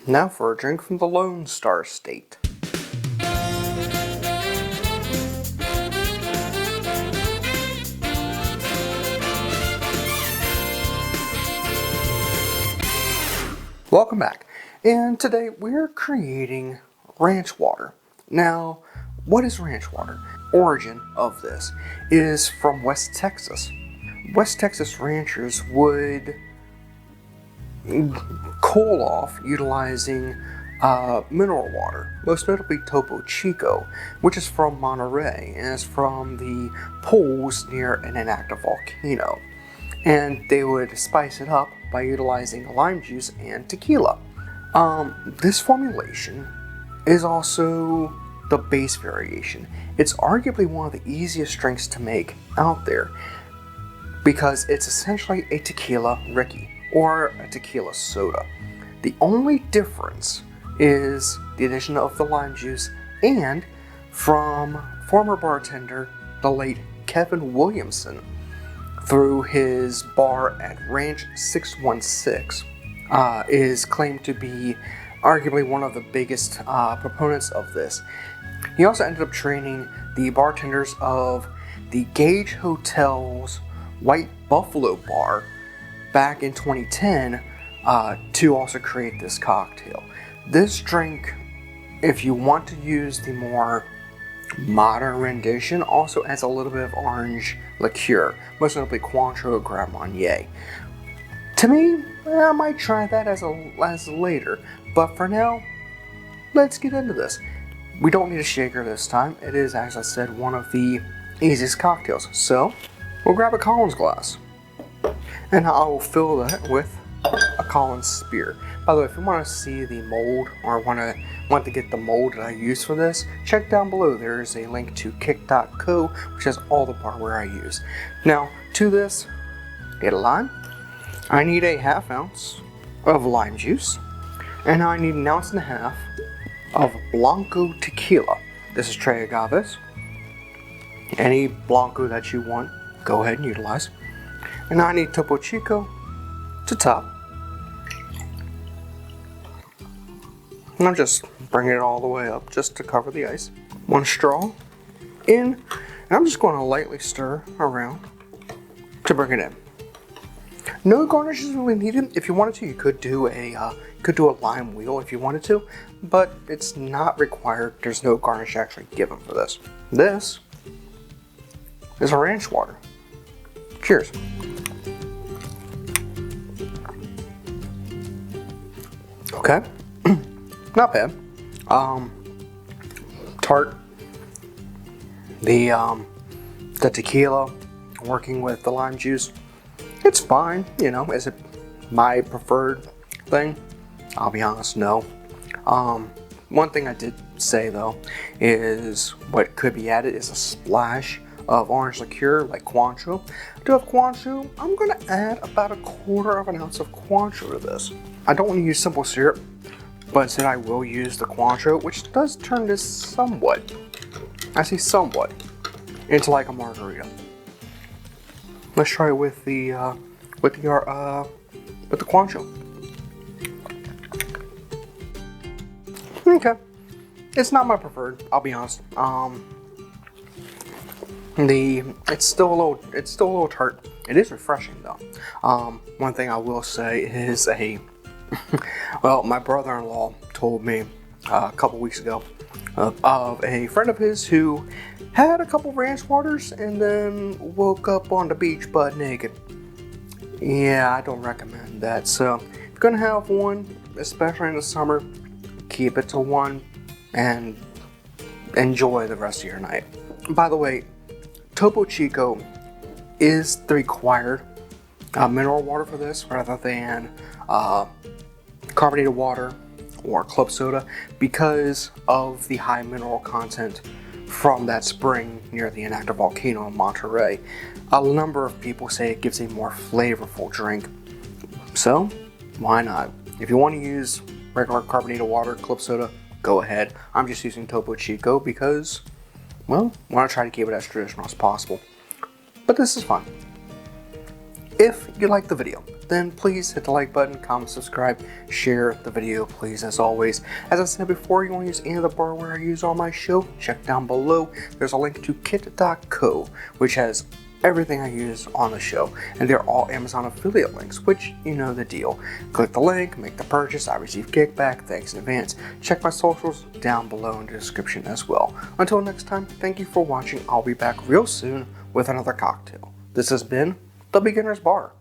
Now for a drink from the Lone Star State. Welcome back, and today we're creating ranch water. Now, what is ranch water? Origin of this is from West Texas. West Texas ranchers would cool off utilizing mineral water, most notably Topo Chico, which is from Monterey and is from the pools near an inactive volcano. And they would spice it up by utilizing lime juice and tequila. This formulation is also the base variation. It's arguably one of the easiest drinks to make out there because it's essentially a tequila Ricky or a tequila soda. The only difference is the addition of the lime juice, and from former bartender, the late Kevin Williamson, through his bar at Ranch 616, is claimed to be arguably one of the biggest proponents of this. He also ended up training the bartenders of the Gage Hotel's White Buffalo Bar back in 2010 to also create this cocktail. This drink, if you want to use the more modern rendition, also adds a little bit of orange liqueur, most notably Cointreau Grand Marnier. To me, I might try that as later, but for now, let's get into this. We don't need a shaker this time. It is, as I said, one of the easiest cocktails. So, we'll grab a Collins glass, and I will fill that with a Collins spear. By the way, if you want to see the mold or want to get the mold that I use for this, check down below. There is a link to kick.co, which has all the barware I use. Now, to this, get a lime. I need a half ounce of lime juice, and I need an ounce and a half of Blanco Tequila. This is Tres Agaves. Any Blanco that you want, go ahead and utilize. And I need Topo Chico to top. And I'm just bringing it all the way up just to cover the ice. One straw in, and I'm just going to lightly stir around to bring it in. No garnish is really needed. If you wanted to, you could do a lime wheel if you wanted to, but it's not required. There's no garnish actually given for this. This is a ranch water. Cheers. Okay, not bad. Tart. The tequila working with the lime juice, it's fine. You know, is it my preferred thing? I'll be honest, no. One thing I did say though is what could be added is a splash of orange liqueur like Cointreau. To have Cointreau, I'm gonna add about 1/4 ounce of Cointreau to this. I don't want to use simple syrup, but instead I will use the Cointreau, which does turn this somewhat, I say somewhat, into like a margarita. Let's try it with the Cointreau. Okay, it's not my preferred. I'll be honest. It's still a little tart. It is refreshing though. One thing I will say is well, my brother-in-law told me a couple weeks ago of a friend of his who had a couple ranch waters and then woke up on the beach butt naked. Yeah, I don't recommend that. So if you're gonna have one, especially in the summer, keep it to one and enjoy the rest of your night. By the way, Topo Chico is the required mineral water for this rather than carbonated water or club soda because of the high mineral content from that spring near the inactive volcano in Monterey. A number of people say it gives a more flavorful drink, so why not? If you want to use regular carbonated water, club soda, go ahead. I'm just using Topo Chico because, well, I want to try to keep it as traditional as possible. But this is fun. If you like the video, then please hit the like button, comment, subscribe, share the video, please, as always. As I said before, you want to use any of the barware I use on my show, check down below. There's a link to kit.co, which has everything I use on the show, and they're all Amazon affiliate links, which you know the deal. Click the link, make the purchase, I receive kickback, thanks in advance. Check my socials down below in the description as well. Until next time, thank you for watching. I'll be back real soon with another cocktail. This has been The Beginner's Bar.